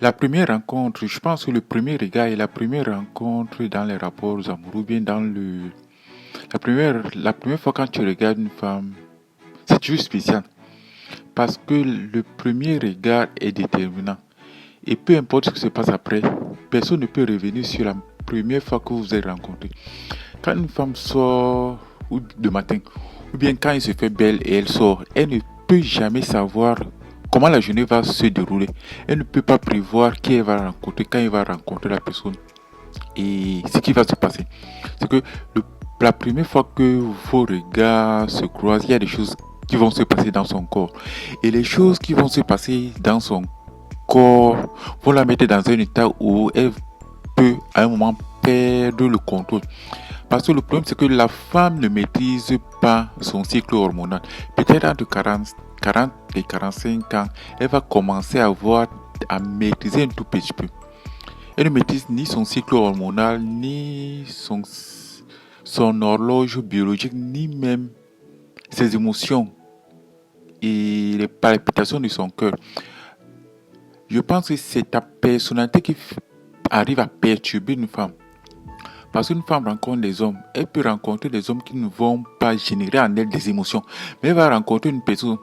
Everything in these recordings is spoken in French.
La première rencontre, je pense que le premier regard et la première rencontre dans les rapports amoureux, bien dans la première fois quand tu regardes une femme, c'est toujours spécial. Parce que le premier regard est déterminant. Et peu importe ce qui se passe après, personne ne peut revenir sur la première fois que vous vous êtes rencontrés. Quand une femme sort ou de matin, ou bien quand elle se fait belle et elle sort, elle ne peut jamais savoir comment la journée va se dérouler. Elle ne peut pas prévoir qui elle va rencontrer, quand elle va rencontrer la personne et ce qui va se passer. C'est que le- la première fois que vos regards se croisent, il y a des choses qui vont se passer dans son corps. Et les choses qui vont se passer dans son corps vont la mettre dans un état où elle peut à un moment perdre le contrôle. Parce que le problème, c'est que la femme ne maîtrise pas son cycle hormonal. Peut-être entre 40 et 45 ans, elle va commencer à maîtriser un tout petit peu. Elle ne maîtrise ni son cycle hormonal, ni son horloge biologique, ni même ses émotions et les palpitations de son cœur. Je pense que c'est ta personnalité qui arrive à perturber une femme. Parce qu'une femme rencontre des hommes, elle peut rencontrer des hommes qui ne vont pas générer en elle des émotions. Mais elle va rencontrer une personne.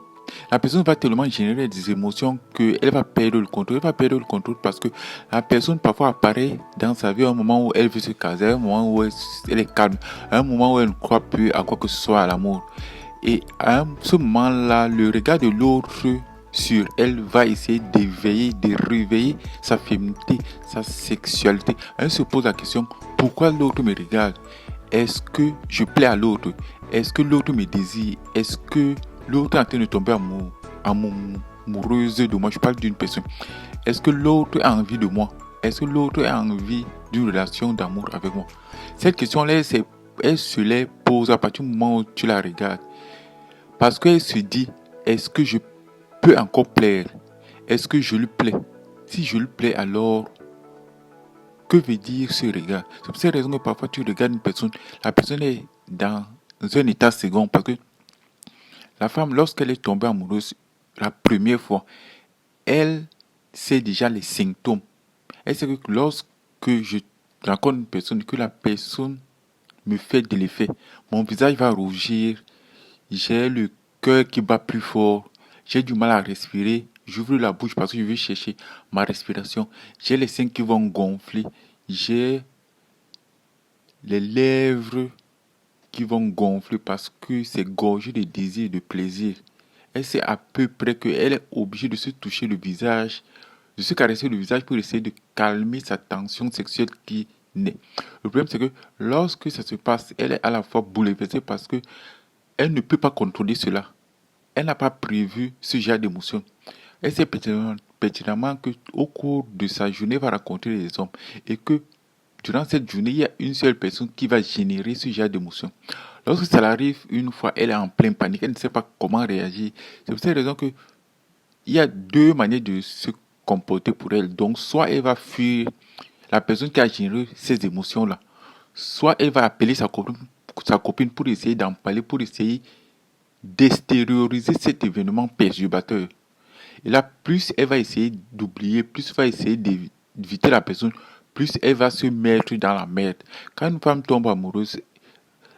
La personne va tellement générer des émotions qu'elle va perdre le contrôle. Elle va perdre le contrôle parce que la personne parfois apparaît dans sa vie à un moment où elle veut se caser, à un moment où elle est calme, à un moment où elle ne croit plus à quoi que ce soit à l'amour. Et à ce moment-là, le regard de l'autre sur elle va essayer d'éveiller, de réveiller sa féminité, sa sexualité. Elle se pose la question, pourquoi l'autre me regarde? Est-ce que je plais à l'autre? Est-ce que l'autre me désire? Est-ce que l'autre est en train de tomber amoureuse de moi? Je parle d'une personne. Est-ce que l'autre a envie de moi? Est-ce que l'autre a envie d'une relation d'amour avec moi? Cette question-là, elle se les pose à partir du moment où tu la regardes. Parce qu'elle se dit, est-ce que je peux encore plaire? Est-ce que je lui plais? Si je lui plais, alors, que veut dire ce regard? C'est pour cette raison que parfois tu regardes une personne, la personne est dans un état second. Parce que la femme, lorsqu'elle est tombée amoureuse la première fois, elle sait déjà les symptômes. Elle sait que lorsque je rencontre une personne, que la personne me fait de l'effet, mon visage va rougir, j'ai le cœur qui bat plus fort. J'ai du mal à respirer. J'ouvre la bouche parce que je veux chercher ma respiration. J'ai les seins qui vont gonfler. J'ai les lèvres qui vont gonfler parce que c'est gorgé de désir et de plaisir. Elle sait à peu près qu'elle est obligée de se toucher le visage, de se caresser le visage pour essayer de calmer sa tension sexuelle qui naît. Le problème, c'est que lorsque ça se passe, elle est à la fois bouleversée parce que elle ne peut pas contrôler cela. Elle n'a pas prévu ce genre d'émotion. Elle sait pertinemment qu'au cours de sa journée, elle va rencontrer des hommes et que durant cette journée, il y a une seule personne qui va générer ce genre d'émotion. Lorsque ça arrive une fois, elle est en pleine panique, elle ne sait pas comment réagir. C'est pour cette raison qu'il y a deux manières de se comporter pour elle. Donc, soit elle va fuir la personne qui a généré ces émotions-là, soit elle va appeler sa copine pour essayer d'en parler, pour essayer d'extérioriser cet événement perturbateur. Et là, plus elle va essayer d'oublier, plus elle va essayer d'éviter la personne, plus elle va se mettre dans la merde. Quand une femme tombe amoureuse,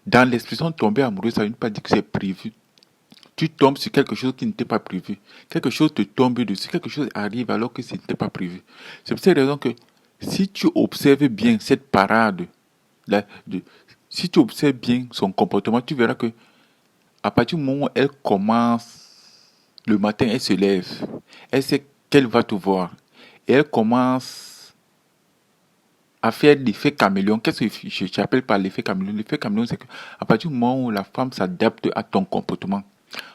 dans l'expression tomber amoureuse, ça ne veut pas dire que c'est prévu. Tu tombes sur quelque chose qui n'était pas prévu. Quelque chose te tombe dessus, quelque chose arrive alors que ce n'était pas prévu. C'est pour cette raison que si tu observes bien cette parade, là, si tu observes bien son comportement, tu verras que à partir du moment où elle commence, le matin, elle se lève, elle sait qu'elle va te voir. Et elle commence à faire l'effet caméléon. Qu'est-ce que j'appelle par l'effet caméléon? L'effet caméléon, c'est qu'à partir du moment où la femme s'adapte à ton comportement.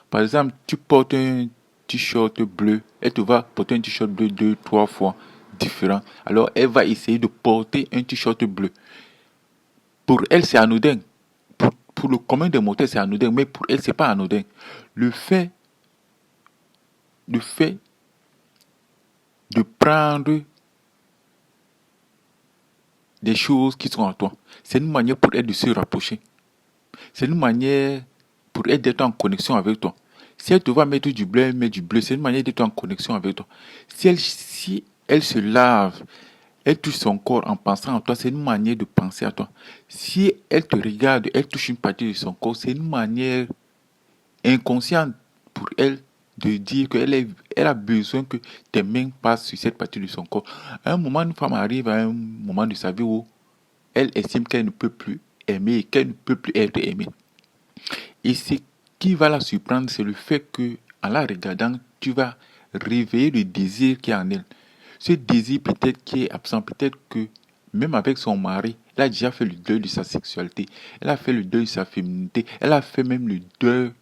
Par exemple, tu portes un t-shirt bleu, elle te va porter un t-shirt bleu deux, trois fois différent. Alors, elle va essayer de porter un t-shirt bleu. Pour elle, c'est anodin. Pour le commun des mortels, c'est anodin, mais pour elle, c'est pas anodin. Le fait, le fait de prendre des choses qui sont à toi, c'est une manière pour elle de se rapprocher. C'est une manière pour elle d'être en connexion avec toi. Si elle te va mettre du bleu, elle met du bleu. C'est une manière d'être en connexion avec toi. Si elle se lave, elle touche son corps en pensant à toi, c'est une manière de penser à toi. Si elle te regarde, elle touche une partie de son corps, c'est une manière inconsciente pour elle de dire elle a besoin que tes mains passent sur cette partie de son corps. À un moment, une femme arrive à un moment de sa vie où elle estime qu'elle ne peut plus aimer, qu'elle ne peut plus être aimée. Et ce qui va la surprendre, c'est le fait que, en la regardant, tu vas réveiller le désir qui est en elle. Ce désir peut-être qui est absent, peut-être que même avec son mari, elle a déjà fait le deuil de sa sexualité, elle a fait le deuil de sa féminité, elle a fait même le deuil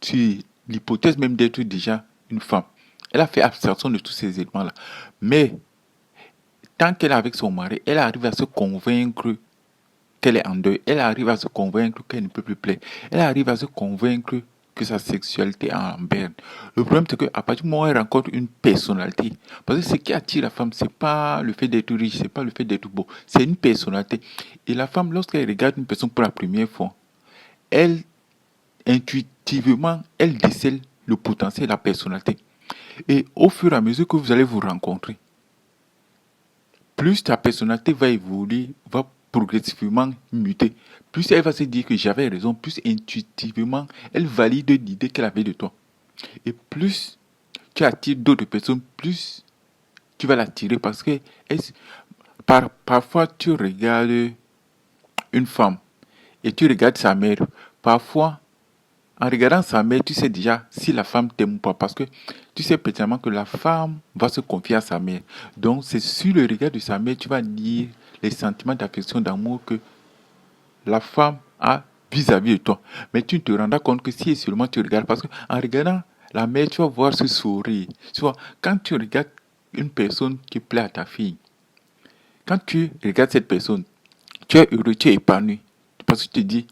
sur l'hypothèse même d'être déjà une femme. Elle a fait abstraction de tous ces éléments-là. Mais tant qu'elle est avec son mari, elle arrive à se convaincre qu'elle est en deuil. Elle arrive à se convaincre qu'elle ne peut plus plaire. Elle arrive à se convaincre que sa sexualité est en berne. Le problème, c'est qu'à partir du moment où elle rencontre une personnalité, parce que ce qui attire la femme, c'est pas le fait d'être riche, c'est pas le fait d'être beau, c'est une personnalité. Et la femme, lorsqu'elle regarde une personne pour la première fois, elle, intuitivement, elle décèle le potentiel de la personnalité. Et au fur et à mesure que vous allez vous rencontrer, plus ta personnalité va évoluer, va progressivement muter, plus elle va se dire que j'avais raison, plus intuitivement, elle valide l'idée qu'elle avait de toi. Et plus tu attires d'autres personnes, plus tu vas l'attirer parce que parfois tu regardes une femme et tu regardes sa mère. Parfois, en regardant sa mère, tu sais déjà si la femme t'aime ou pas parce que tu sais pertinemment que la femme va se confier à sa mère. Donc, c'est sur le regard de sa mère, tu vas lire les sentiments d'affection, d'amour que la femme a vis-à-vis de toi. Mais tu ne te rendras compte que si seulement tu regardes, parce qu'en regardant la mère, tu vas voir ce sourire. Tu vois, quand tu regardes une personne qui plaît à ta fille, quand tu regardes cette personne, tu es heureux, tu es épanoui. Parce que tu te dis,